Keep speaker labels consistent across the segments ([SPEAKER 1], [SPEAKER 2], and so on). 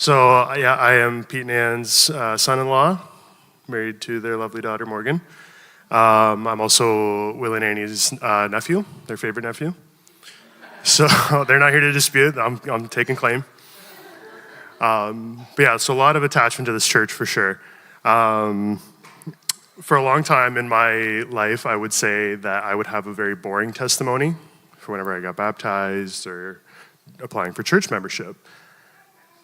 [SPEAKER 1] So, yeah, I am Pete and Ann's son-in-law, married to their lovely daughter, Morgan. I'm also Will and Annie's nephew, their favorite nephew. So they're not here to dispute. I'm taking claim. But yeah, so a lot of attachment to this church for sure. For a long time in my life, I would say that I would have a very boring testimony for whenever I got baptized or applying for church membership.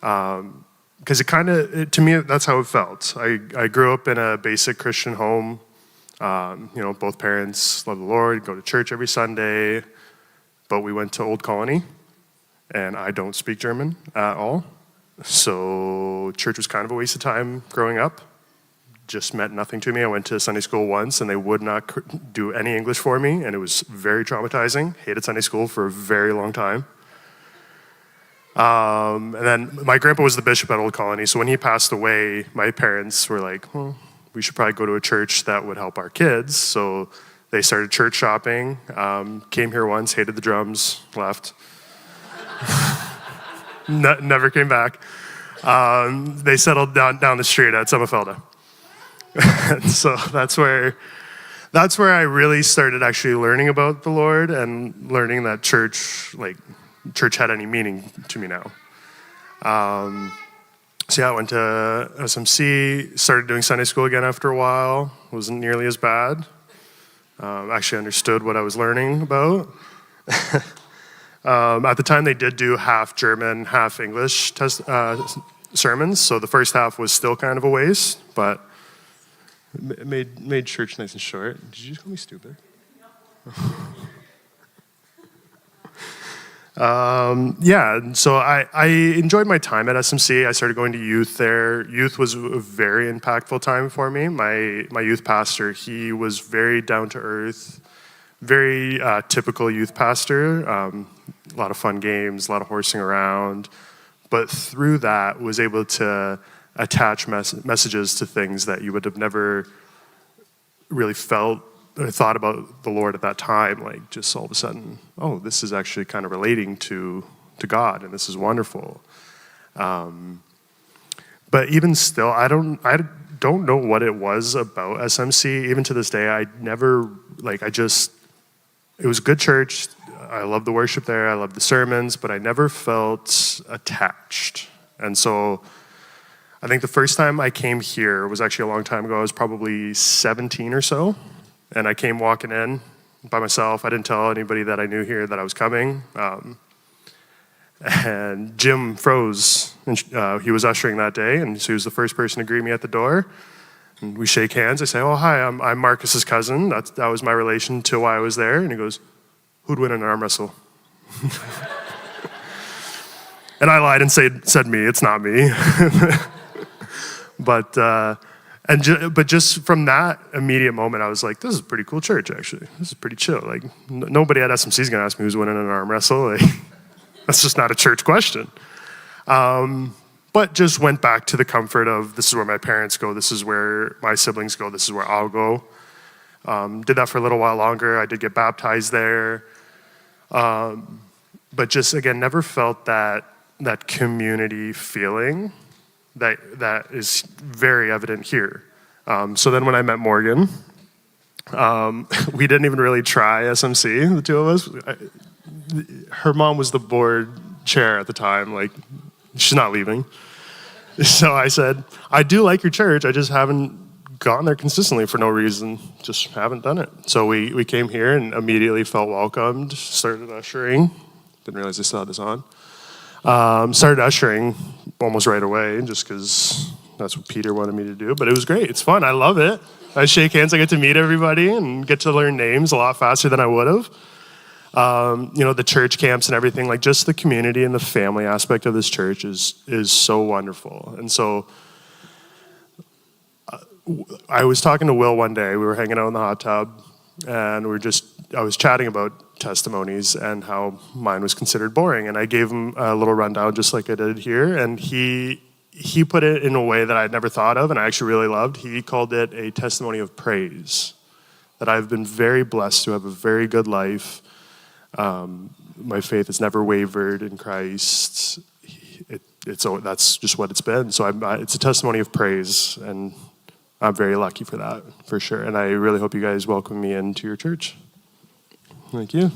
[SPEAKER 1] Because to me, that's how it felt. I grew up in a basic Christian home. Both parents love the Lord, go to church every Sunday, but we went to Old Colony, and I don't speak German at all. So church was kind of a waste of time growing up. Just meant nothing to me. I went to Sunday school once, and they would not do any English for me, and it was very traumatizing. Hated Sunday school for a very long time. And then my grandpa was the bishop at Old Colony, so when he passed away, my parents were like, well, we should probably go to a church that would help our kids. So they started church shopping, came here once, hated the drums, left. Never came back. They settled down the street at Summerfelda. So that's where I really started actually learning about the Lord and learning that church had any meaning to me now. So yeah, I went to SMC, started doing Sunday school again after a while. Wasn't nearly as bad. Actually understood what I was learning about. At the time, they did do half German, half English sermons, so the first half was still kind of a waste, but it made church nice and short. Did you just call me stupid? So I enjoyed my time at SMC. I started going to youth there. Youth was a very impactful time for me. My youth pastor, he was very down to earth, very typical youth pastor. A lot of fun games, a lot of horsing around. But through that, was able to attach messages to things that you would have never really felt or thought about the Lord at that time, like just all of a sudden, oh, this is actually kind of relating to God, and this is wonderful. But even still, I don't know what it was about SMC. Even to this day, it was a good church. I love the worship there. I love the sermons, but I never felt attached. And so I think the first time I came here was actually a long time ago. I was probably 17 or so. And I came walking in by myself. I didn't tell anybody that I knew here that I was coming. And Jim froze. And he was ushering that day, and so he was the first person to greet me at the door. And we shake hands. I say, oh, hi, I'm Marcus's cousin. That was my relation to why I was there. And he goes, who'd win an arm wrestle? And I lied and said me. It's not me. But just from that immediate moment, I was like, this is a pretty cool church, actually. This is pretty chill. Like, nobody at SMC is going to ask me who's winning an arm wrestle. Like, that's just not a church question. But just went back to the comfort of, this is where my parents go, this is where my siblings go, this is where I'll go. Did that for a little while longer. I did get baptized there. But just, again, never felt that community feeling that is very evident here. So then when I met Morgan, we didn't even really try SMC, the two of us. Her mom was the board chair at the time, like, she's not leaving. So I said, I do like your church, I just haven't gone there consistently for no reason, just haven't done it. So we came here and immediately felt welcomed, started ushering. Didn't realize I still had this on. Started ushering almost right away, just because that's what Peter wanted me to do. But it was great. It's fun. I love it. I shake hands. I get to meet everybody and get to learn names a lot faster than I would have. The church camps and everything, like just the community and the family aspect of this church is so wonderful. And so I was talking to Will one day. We were hanging out in the hot tub, and I was chatting about Testimonies and how mine was considered boring, and I gave him a little rundown just like I did here, and he put it in a way that I'd never thought of and I actually really loved. He called it a testimony of praise, that I've been very blessed to have a very good life. My faith has never wavered in Christ. that's just what it's been. So it's a testimony of praise, and I'm very lucky for that, for sure. And I really hope you guys welcome me into your church. Thank you.